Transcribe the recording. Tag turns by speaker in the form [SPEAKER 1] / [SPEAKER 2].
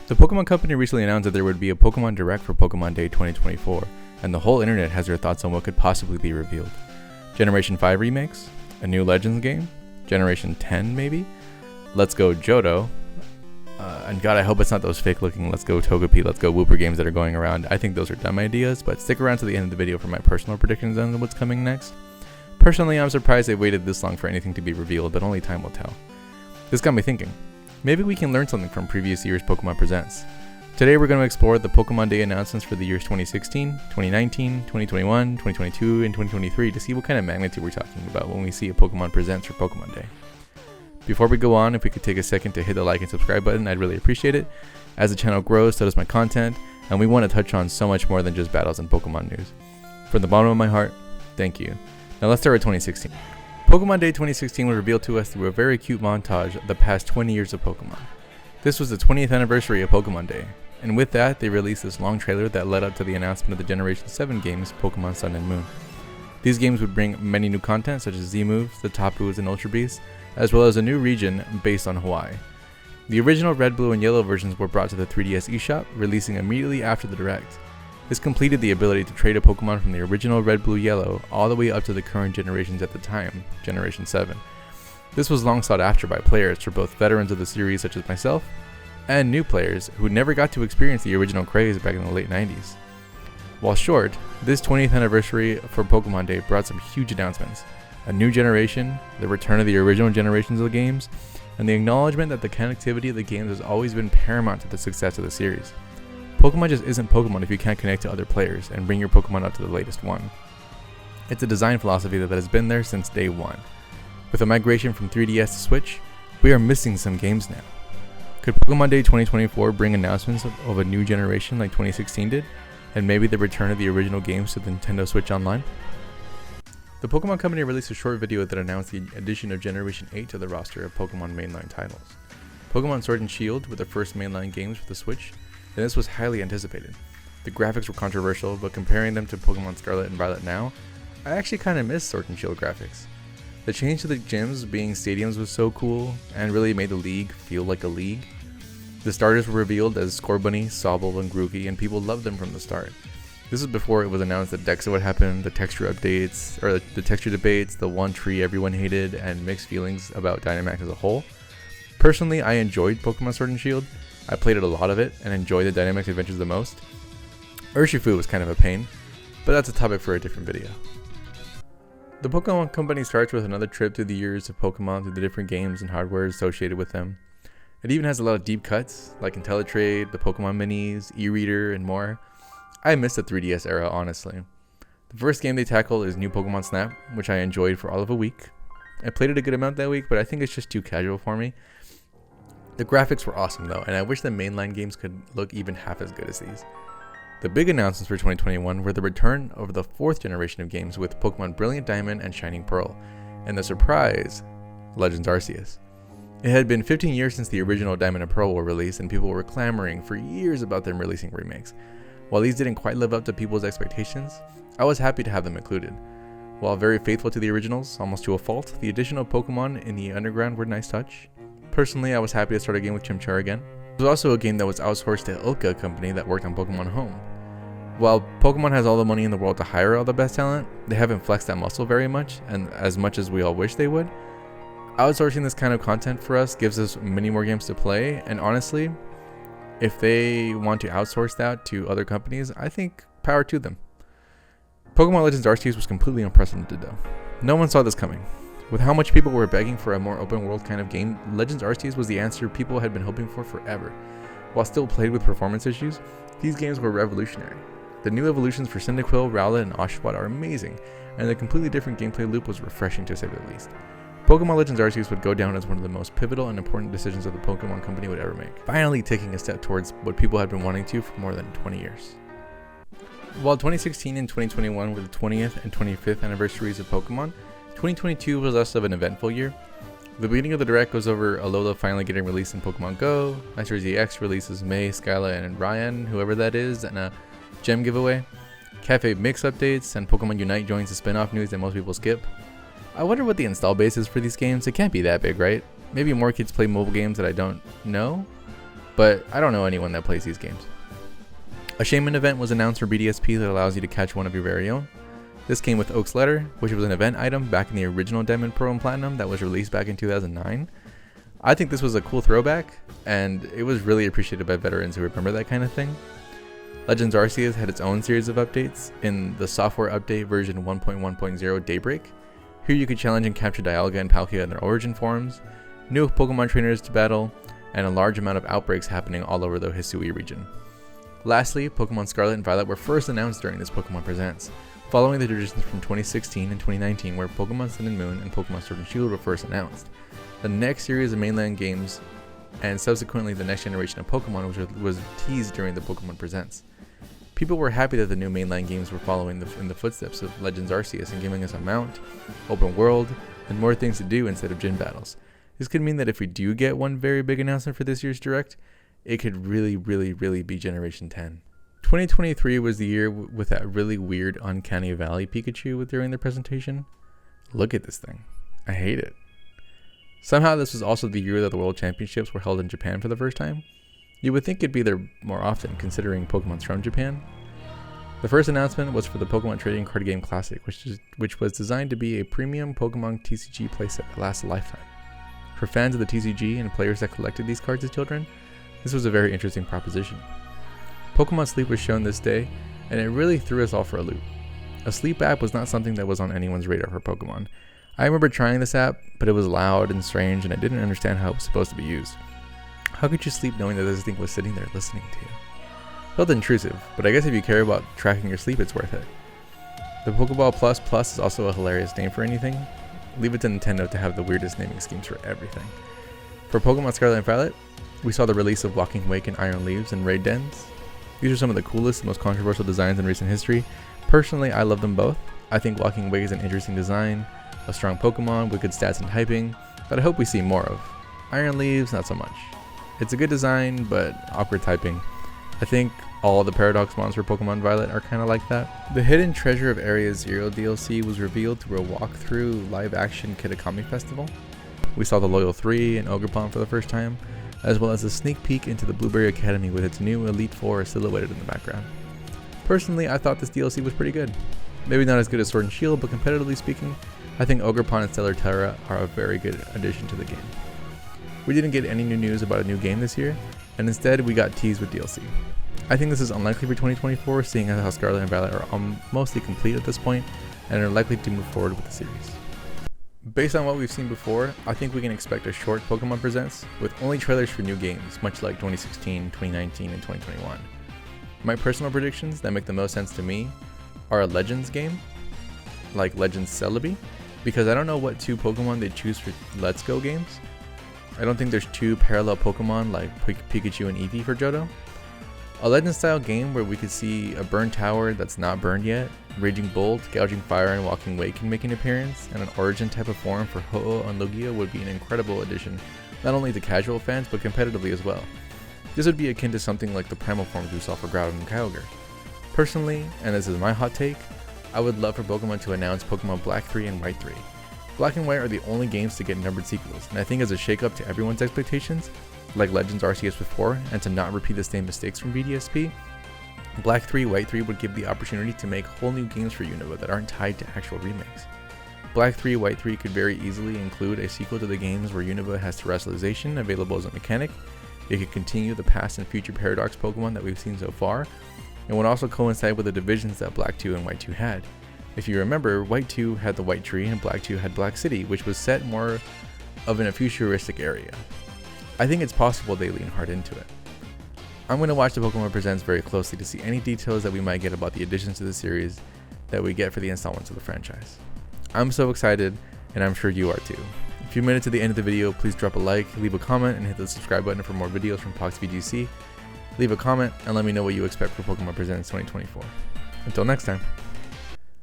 [SPEAKER 1] The Pokemon Company recently announced that there would be a Pokemon Direct for Pokemon Day 2024, and the whole internet has their thoughts on what could possibly be revealed. Generation 5 remakes? A new Legends game? Generation 10 maybe? Let's Go Johto? And God, I hope it's not those fake looking Let's Go Togepi, Let's Go Wooper games that are going around. I think those are dumb ideas, but stick around to the end of the video for my personal predictions on what's coming next. Personally, I'm surprised they waited this long for anything to be revealed, but only time will tell. This got me thinking. Maybe we can learn something from previous year's Pokemon Presents. Today we're going to explore the Pokemon Day announcements for the years 2016, 2019, 2021, 2022, and 2023 to see what kind of magnitude we're talking about when we see a Pokemon Presents for Pokemon Day. Before we go on, if we could take a second to hit the like and subscribe button, I'd really appreciate it. As the channel grows, so does my content, and we want to touch on so much more than just battles and Pokemon news. From the bottom of my heart, thank you. Now let's start with 2016. Pokemon Day 2016 was revealed to us through a very cute montage of the past 20 years of Pokemon. This was the 20th anniversary of Pokemon Day, and with that, they released this long trailer that led up to the announcement of the Generation 7 games, Pokemon Sun and Moon. These games would bring many new content such as Z-moves, the Tapus, and Ultra Beasts, as well as a new region based on Hawaii. The original Red, Blue, and Yellow versions were brought to the 3DS eShop, releasing immediately after the Direct. This completed the ability to trade a Pokemon from the original Red, Blue, Yellow all the way up to the current generations at the time, Generation 7. This was long sought after by players for both veterans of the series such as myself, and new players who never got to experience the original craze back in the late 90s. While short, this 20th anniversary for Pokemon Day brought some huge announcements. A new generation, the return of the original generations of the games, and the acknowledgement that the connectivity of the games has always been paramount to the success of the series. Pokemon just isn't Pokemon if you can't connect to other players and bring your Pokemon up to the latest one. It's a design philosophy that has been there since day one. With a migration from 3DS to Switch, we are missing some games now. Could Pokemon Day 2024 bring announcements of a new generation like 2016 did, and maybe the return of the original games to the Nintendo Switch Online? The Pokemon Company released a short video that announced the addition of Generation 8 to the roster of Pokemon mainline titles. Pokemon Sword and Shield were the first mainline games for the Switch, and this was highly anticipated. The graphics were controversial, but comparing them to Pokemon Scarlet and Violet now, I actually kinda miss Sword and Shield graphics. The change to the gyms being stadiums was so cool, and really made the league feel like a league. The starters were revealed as Scorbunny, Sobble, and Grookey, and people loved them from the start. This is before it was announced that Dexa would happen, the texture updates, or the texture debates, the one tree everyone hated, and mixed feelings about Dynamax as a whole. Personally, I enjoyed Pokemon Sword and Shield. I played a lot of it and enjoyed the Dynamax adventures the most. Urshifu was kind of a pain, but that's a topic for a different video. The Pokemon Company starts with another trip through the years of Pokemon through the different games and hardware associated with them. It even has a lot of deep cuts, like IntelliTrade, the Pokemon Minis, e-reader, and more. I miss the 3DS era, honestly. The first game they tackled is New Pokemon Snap, which I enjoyed for all of a week. I played it a good amount that week, but I think it's just too casual for me. The graphics were awesome though, and I wish the mainline games could look even half as good as these. The big announcements for 2021 were the return of the 4th generation of games with Pokemon Brilliant Diamond and Shining Pearl, and the surprise, Legends Arceus. It had been 15 years since the original Diamond and Pearl were released, and people were clamoring for years about them releasing remakes. While these didn't quite live up to people's expectations, I was happy to have them included. While very faithful to the originals, almost to a fault, the additional Pokemon in the Underground were a nice touch. Personally, I was happy to start a game with Chimchar again. It was also a game that was outsourced to Ilka company that worked on Pokemon Home. While Pokemon has all the money in the world to hire all the best talent, they haven't flexed that muscle very much, and as much as we all wish they would. Outsourcing this kind of content for us gives us many more games to play, and honestly, if they want to outsource that to other companies, I think power to them. Pokemon Legends Arceus was completely unprecedented though. No one saw this coming. With how much people were begging for a more open world kind of game, Legends Arceus was the answer people had been hoping for forever. While still plagued with performance issues, these games were revolutionary. The new evolutions for Cyndaquil, Rowlet, and Oshawott are amazing, and the completely different gameplay loop was refreshing to say the least. Pokemon Legends Arceus would go down as one of the most pivotal and important decisions that the Pokemon Company would ever make, finally taking a step towards what people had been wanting to for more than 20 years. While 2016 and 2021 were the 20th and 25th anniversaries of Pokemon, 2022 was less of an eventful year. The beginning of the Direct goes over Alola finally getting released in Pokemon Go, Master ZX releases May, Skyla, and Ryan, whoever that is, and a gem giveaway, Cafe Mix updates, and Pokemon Unite joins the spin-off news that most people skip. I wonder what the install base is for these games. It can't be that big, right? Maybe more kids play mobile games that I don't know? but I don't know anyone that plays these games. A Shaman event was announced for BDSP that allows you to catch one of your very own. This came with Oak's Letter, which was an event item back in the original Diamond, Pearl, and Platinum that was released back in 2009. I think this was a cool throwback, and it was really appreciated by veterans who remember that kind of thing. Legends Arceus had its own series of updates in the software update version 1.1.0 Daybreak. Here you could challenge and capture Dialga and Palkia in their origin forms, new Pokemon trainers to battle, and a large amount of outbreaks happening all over the Hisui region. Lastly, Pokemon Scarlet and Violet were first announced during this Pokemon Presents, following the traditions from 2016 and 2019 where Pokemon Sun and Moon and Pokemon Sword and Shield were first announced. The next series of mainland games, and subsequently the next generation of Pokemon, was teased during the Pokemon Presents. People were happy that the new mainline games were following in the footsteps of Legends Arceus and giving us a mount, open world, and more things to do instead of gym battles. This could mean that if we do get one very big announcement for this year's Direct, it could really be Generation 10. 2023 was the year with that really weird Uncanny Valley Pikachu during the presentation. Look at this thing. I hate it. Somehow this was also the year that the World Championships were held in Japan for the first time. You would think it'd be there more often considering Pokemon's from Japan. The first announcement was for the Pokemon Trading Card Game Classic, which was designed to be a premium Pokemon TCG playset that lasts a lifetime. For fans of the TCG and players that collected these cards as children, this was a very interesting proposition. Pokemon Sleep was shown this day, and it really threw us all for a loop. A sleep app was not something that was on anyone's radar for Pokemon. I remember trying this app, but it was loud and strange and I didn't understand how it was supposed to be used. How could you sleep knowing that this thing was sitting there listening to you? Felt intrusive, but I guess if you care about tracking your sleep, it's worth it. The Pokeball Plus is also a hilarious name for anything. Leave it to Nintendo to have the weirdest naming schemes for everything. For Pokemon Scarlet and Violet, we saw the release of Walking Wake and Iron Leaves and Raid Dens. These are some of the coolest and most controversial designs in recent history. Personally, I love them both. I think Walking Wake is an interesting design, a strong Pokemon with good stats and typing, that I hope we see more of. Iron Leaves, not so much. It's a good design, but awkward typing. I think all the Paradox mons for Pokemon Violet are kind of like that. The Hidden Treasure of Area Zero DLC was revealed through a walkthrough live-action Kitakami Festival. We saw the Loyal 3 and Ogerpon for the first time, as well as a sneak peek into the Blueberry Academy with its new Elite Four silhouetted in the background. Personally, I thought this DLC was pretty good. Maybe not as good as Sword and Shield, but competitively speaking, I think Ogerpon and Stellar Terra are a very good addition to the game. We didn't get any new news about a new game this year, and instead we got teased with DLC. I think this is unlikely for 2024, seeing as how Scarlet and Violet are mostly complete at this point, and are likely to move forward with the series. Based on what we've seen before, I think we can expect a short Pokemon Presents with only trailers for new games, much like 2016, 2019, and 2021. My personal predictions that make the most sense to me are a Legends game, like Legends Celebi, because I don't know what two Pokemon they choose for Let's Go games. I don't think there's two parallel Pokemon like Pikachu and Eevee for Johto. A Legends style game where we could see a burned tower that's not burned yet, Raging Bolt, Gouging Fire, and Walking Wake can make an appearance, and an Origin type of form for Ho-Oh and Lugia would be an incredible addition, not only to casual fans but competitively as well. This would be akin to something like the primal forms we saw for Groudon and Kyogre. Personally, and this is my hot take, I would love for Pokemon to announce Pokemon Black 3 and White 3. Black and White are the only games to get numbered sequels, and I think as a shake-up to everyone's expectations, like Legends Arceus before, and to not repeat the same mistakes from BDSP, Black 3, White 3 would give the opportunity to make whole new games for Unova that aren't tied to actual remakes. Black 3, White 3 could very easily include a sequel to the games where Unova has terrestrialization available as a mechanic. It could continue the past and future Paradox Pokemon that we've seen so far, and would also coincide with the divisions that Black 2 and White 2 had. If you remember, White 2 had the White Tree and Black 2 had Black City, which was set more of in a futuristic area. I think it's possible they lean hard into it. I'm going to watch the Pokemon Presents very closely to see any details that we might get about the additions to the series that we get for the installments of the franchise. I'm so excited, and I'm sure you are too. If you made it to the end of the video, please drop a like, leave a comment, and hit the subscribe button for more videos from PoxVGC. Leave a comment and let me know what you expect for Pokemon Presents 2024. Until next time.